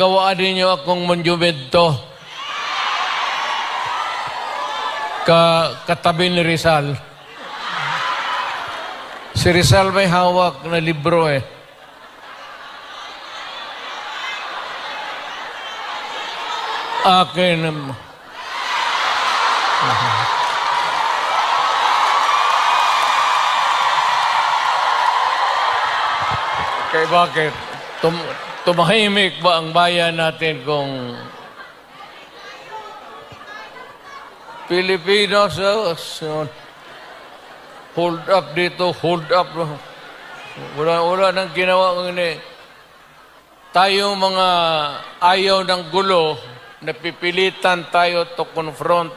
gawaan ninyo akong monumento katabi ni Rizal. Si Rizal may hawak na libro eh. Akin. Kaya bakit? Tumahimik ba ang bayan natin kung Pilipinas, hold up dito, hold up. Wala nang ginawa ko ini. Tayo mga ayaw ng gulo, napipilitan tayo to confront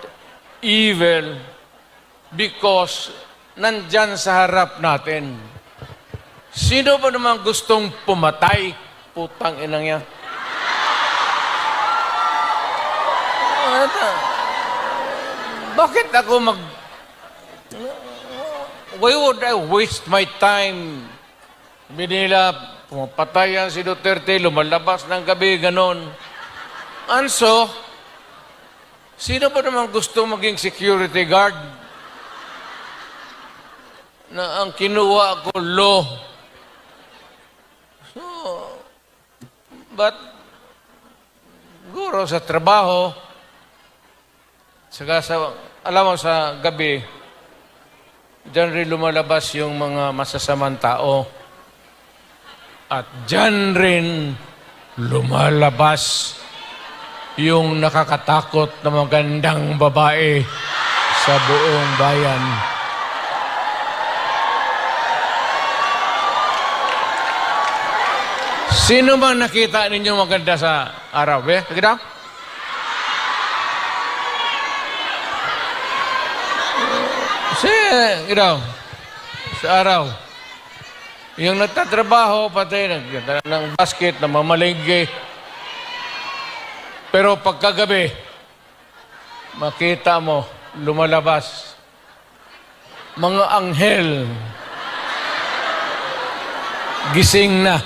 evil because nandyan sa harap natin. Sino ba naman gustong pumatay? Putang inang yan. Bakit ako why would I waste my time? Binila, pumapatayan si Duterte, lumalabas ng gabi, ganon. Anso, sino ba naman gusto maging security guard? Na ang kinuha ko, law. So, but, siguro sa trabaho, alam mo sa gabi, dyan rin lumalabas yung mga masasamang tao. At dyan rin lumalabas yung nakakatakot na magandang babae sa buong bayan. Sino man nakita ninyo maganda sa araw? Nakita? Sa araw. Yung nagtatrabaho, pati ng basket, na mamalinggi. Pero pagkagabi, makita mo, lumalabas. Mga anghel. Gising na.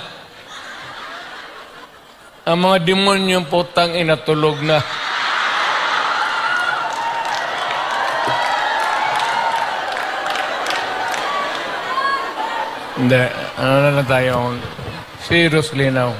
Ang mga demonyong putang inatulog na. Hindi. Ano na tayo? Seriously now.